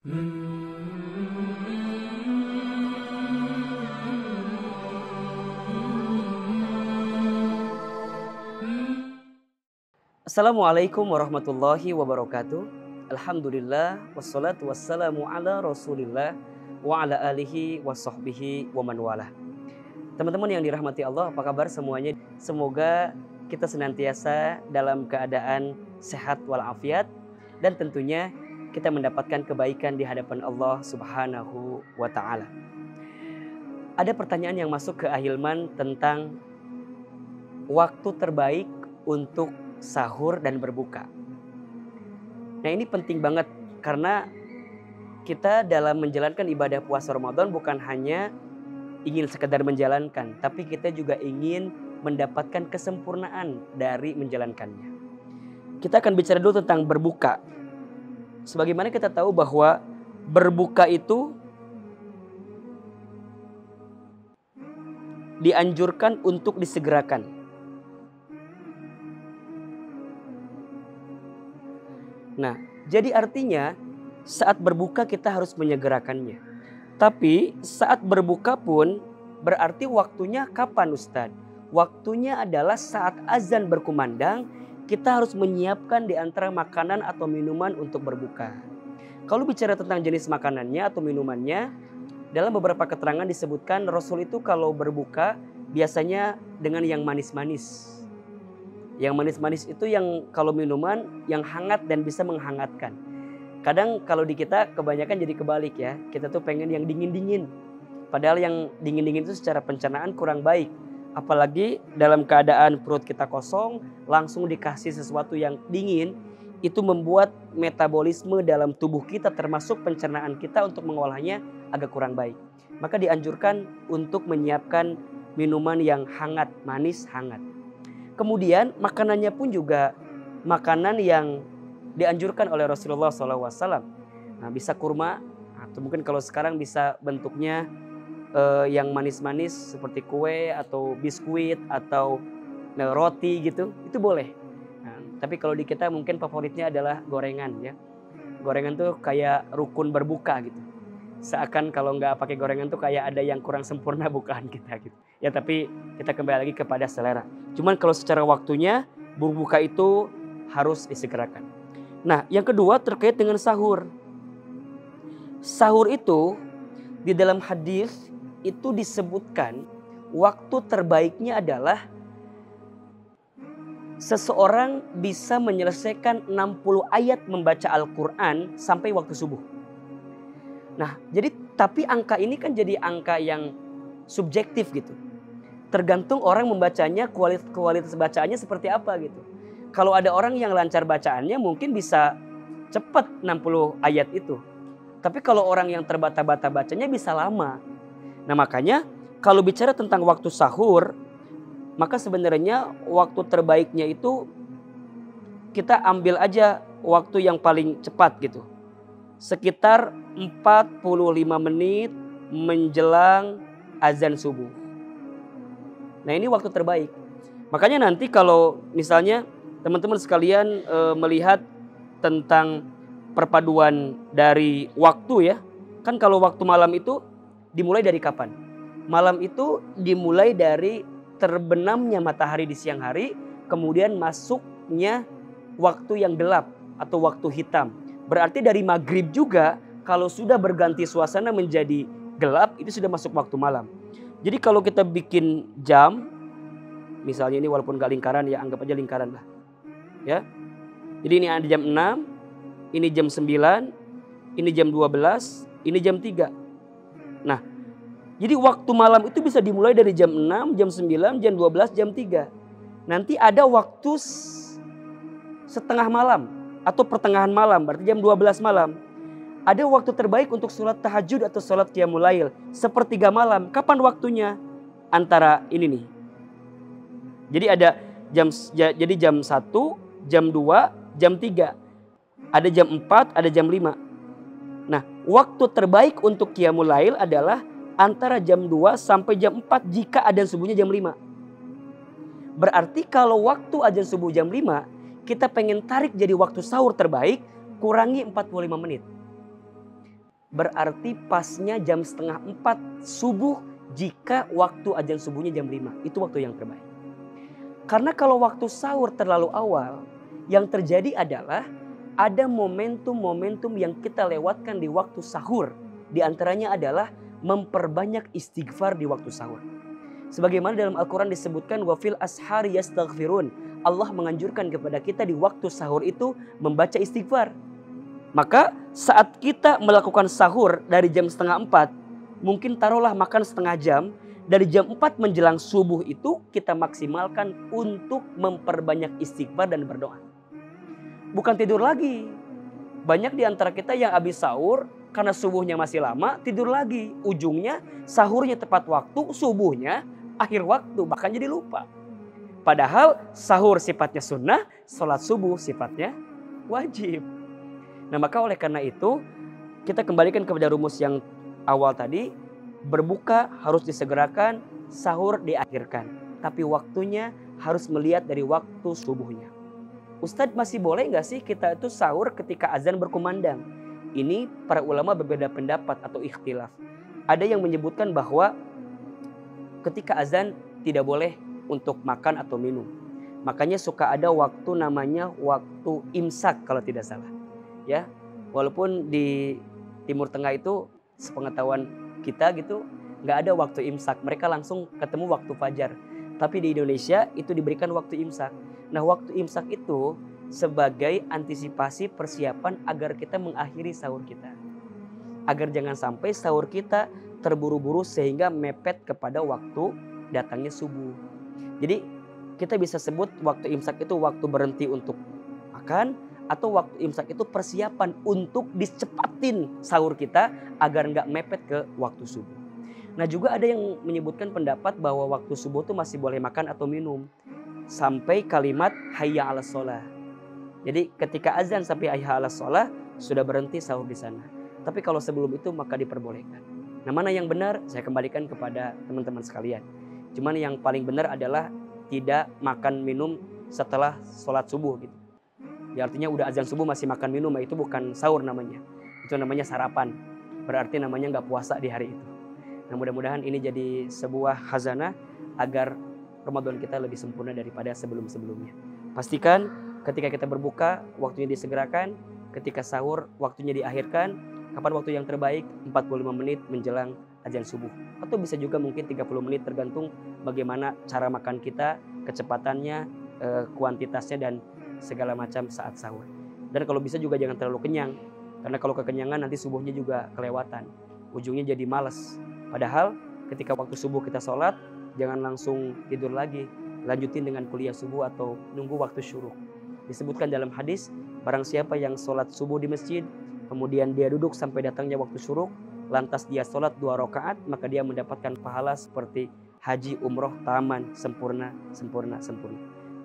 Assalamualaikum warahmatullahi wabarakatuh. Alhamdulillah wassalatu wassalamu ala Rasulillah wa ala alihi wa sahbihi wa man walah. Teman-teman yang dirahmati Allah, apa kabar semuanya? Semoga kita senantiasa dalam keadaan sehat walafiat dan tentunya kita mendapatkan kebaikan di hadapan Allah Subhanahu wa taala. Ada pertanyaan yang masuk ke Ahilman tentang waktu terbaik untuk sahur dan berbuka. Nah, ini penting banget karena kita dalam menjalankan ibadah puasa Ramadan bukan hanya ingin sekedar menjalankan, tapi kita juga ingin mendapatkan kesempurnaan dari menjalankannya. Kita akan bicara dulu tentang berbuka. Sebagaimana kita tahu bahwa berbuka itu dianjurkan untuk disegerakan. Nah, jadi artinya saat berbuka kita harus menyegerakannya. Tapi saat berbuka pun berarti waktunya kapan, Ustadz? Waktunya adalah saat azan berkumandang, kita harus menyiapkan di antara makanan atau minuman untuk berbuka. Kalau bicara tentang jenis makanannya atau minumannya, dalam beberapa keterangan disebutkan Rasul itu kalau berbuka biasanya dengan yang manis-manis. Yang manis-manis itu yang kalau minuman yang hangat dan bisa menghangatkan. Kadang kalau di kita kebanyakan jadi kebalik ya. Kita tuh pengen yang dingin-dingin. Padahal yang dingin-dingin itu secara pencernaan kurang baik. Apalagi dalam keadaan perut kita kosong, langsung dikasih sesuatu yang dingin, itu membuat metabolisme dalam tubuh kita termasuk pencernaan kita untuk mengolahnya agak kurang baik. Maka dianjurkan untuk menyiapkan minuman yang hangat, manis, hangat. Kemudian makanannya pun juga makanan yang dianjurkan oleh Rasulullah SAW. Nah, bisa kurma, atau mungkin kalau sekarang bisa bentuknya yang manis-manis seperti kue atau biskuit atau roti gitu, itu boleh. Nah, tapi kalau di kita mungkin favoritnya adalah gorengan ya. Gorengan tuh kayak rukun berbuka gitu. Seakan kalau nggak pakai gorengan tuh kayak ada yang kurang sempurna bukaan kita gitu. Ya tapi kita kembali lagi kepada selera. Cuman kalau secara waktunya berbuka itu harus disegerakan. Nah, yang kedua terkait dengan sahur. Sahur itu di dalam hadis itu disebutkan waktu terbaiknya adalah seseorang bisa menyelesaikan 60 ayat membaca Al-Quran sampai waktu subuh. Nah, jadi tapi angka ini kan jadi angka yang subjektif gitu. Tergantung orang membacanya, kualitas bacaannya seperti apa gitu. Kalau ada orang yang lancar bacaannya mungkin bisa cepat 60 ayat itu. Tapi kalau orang yang terbata-bata bacanya bisa lama. Nah, makanya kalau bicara tentang waktu sahur, maka sebenarnya waktu terbaiknya itu kita ambil aja waktu yang paling cepat gitu. Sekitar 45 menit menjelang azan subuh. Nah, ini waktu terbaik. Makanya nanti kalau misalnya teman-teman sekalian melihat tentang perpaduan dari waktu ya. Kan kalau waktu malam itu dimulai dari kapan? Malam itu dimulai dari terbenamnya matahari di siang hari, kemudian masuknya waktu yang gelap atau waktu hitam. Berarti dari maghrib juga kalau sudah berganti suasana menjadi gelap itu sudah masuk waktu malam. Jadi kalau kita bikin jam, misalnya ini walaupun gak lingkaran ya anggap aja lingkaran lah. Ya. Jadi ini ada jam 6, ini jam 9, ini jam 12, ini jam 3. Nah, jadi waktu malam itu bisa dimulai dari jam 6, jam 9, jam 12, jam 3. Nanti ada waktu setengah malam atau pertengahan malam, berarti jam 12 malam. Ada waktu terbaik untuk sholat tahajud atau sholat qiyamul lail, sepertiga malam. Kapan waktunya? Antara ini nih. Jadi ada jam 1, jam 2, jam 3. Ada jam 4, ada jam 5. Nah, waktu terbaik untuk qiyamul lail adalah antara jam 2 sampai jam 4 jika adzan subuhnya jam 5. Berarti kalau waktu adzan subuh jam 5, kita pengen tarik jadi waktu sahur terbaik, kurangi 45 menit. berarti pasnya jam setengah 4 subuh jika waktu azan subuhnya jam 5. Itu waktu yang terbaik. Karena kalau waktu sahur terlalu awal, yang terjadi adalah ada momentum-momentum yang kita lewatkan di waktu sahur. Di antaranya adalah memperbanyak istighfar di waktu sahur. Sebagaimana dalam Al-Quran disebutkan wafil ashari yastaghfirun. Allah menganjurkan kepada kita di waktu sahur itu membaca istighfar. Maka saat kita melakukan sahur dari jam setengah 4, mungkin taruhlah makan setengah jam, dari jam 4 menjelang subuh itu kita maksimalkan untuk memperbanyak istighfar dan berdoa. Bukan tidur lagi. Banyak di antara kita yang habis sahur karena subuhnya masih lama tidur lagi. Ujungnya sahurnya tepat waktu, subuhnya akhir waktu, bahkan jadi lupa. Padahal sahur sifatnya sunnah, sholat subuh sifatnya wajib. Nah maka oleh karena itu kita kembalikan kepada rumus yang awal tadi. Berbuka harus disegerakan, sahur diakhirkan. Tapi waktunya harus melihat dari waktu subuhnya. Ustadz masih boleh gak sih kita itu sahur ketika azan berkumandang? Ini para ulama berbeda pendapat atau ikhtilaf. Ada yang menyebutkan bahwa ketika azan tidak boleh untuk makan atau minum. Makanya suka ada waktu namanya waktu imsak kalau tidak salah. Ya, walaupun di Timur Tengah itu sepengetahuan kita gitu nggak ada waktu imsak, mereka langsung ketemu waktu fajar. Tapi di Indonesia itu diberikan waktu imsak. Nah waktu imsak itu sebagai antisipasi persiapan agar kita mengakhiri sahur kita, agar jangan sampai sahur kita terburu-buru sehingga mepet kepada waktu datangnya subuh. Jadi kita bisa sebut waktu imsak itu waktu berhenti untuk makan, atau waktu imsak itu persiapan untuk dicepatin sahur kita agar nggak mepet ke waktu subuh. Nah juga ada yang menyebutkan pendapat bahwa waktu subuh itu masih boleh makan atau minum sampai kalimat hayya 'alas shalah. Jadi ketika azan sampai hayya 'alas shalah sudah berhenti sahur di sana. Tapi kalau sebelum itu maka diperbolehkan. Nah mana yang benar saya kembalikan kepada teman-teman sekalian. Cuman yang paling benar adalah tidak makan minum setelah sholat subuh gitu. Ya artinya udah azan subuh masih makan minum, itu bukan sahur namanya. Itu namanya sarapan. Berarti namanya nggak puasa di hari itu. Nah mudah-mudahan ini jadi sebuah khazanah agar Ramadan kita lebih sempurna daripada sebelum-sebelumnya. Pastikan ketika kita berbuka waktunya disegerakan, ketika sahur waktunya diakhirkan. Kapan waktu yang terbaik? 45 menit menjelang azan subuh. Atau bisa juga mungkin 30 menit tergantung bagaimana cara makan kita, kecepatannya, kuantitasnya dan segala macam saat sahur. Dan kalau bisa juga jangan terlalu kenyang. Karena kalau kekenyangan nanti subuhnya juga kelewatan. Ujungnya jadi malas. Padahal ketika waktu subuh kita sholat, jangan langsung tidur lagi. Lanjutin dengan kuliah subuh atau nunggu waktu syuruk. Disebutkan dalam hadis, barang siapa yang sholat subuh di masjid, kemudian dia duduk sampai datangnya waktu syuruk, lantas dia sholat 2 rakaat, maka dia mendapatkan pahala seperti haji umroh taman, sempurna.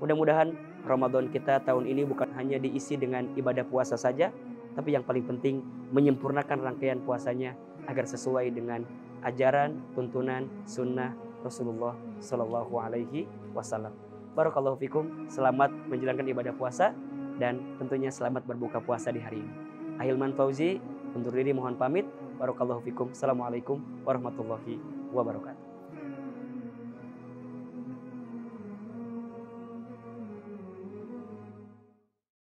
Mudah-mudahan Ramadan kita tahun ini bukan hanya diisi dengan ibadah puasa saja, tapi yang paling penting menyempurnakan rangkaian puasanya agar sesuai dengan ajaran, tuntunan, sunnah Rasulullah Sallallahu Alaihi Wasallam. Barakallahu fikum, selamat menjalankan ibadah puasa dan tentunya selamat berbuka puasa di hari ini. Ahilman Fauzi undur diri mohon pamit. Barakallahu fikum. Assalamualaikum warahmatullahi wabarakatuh.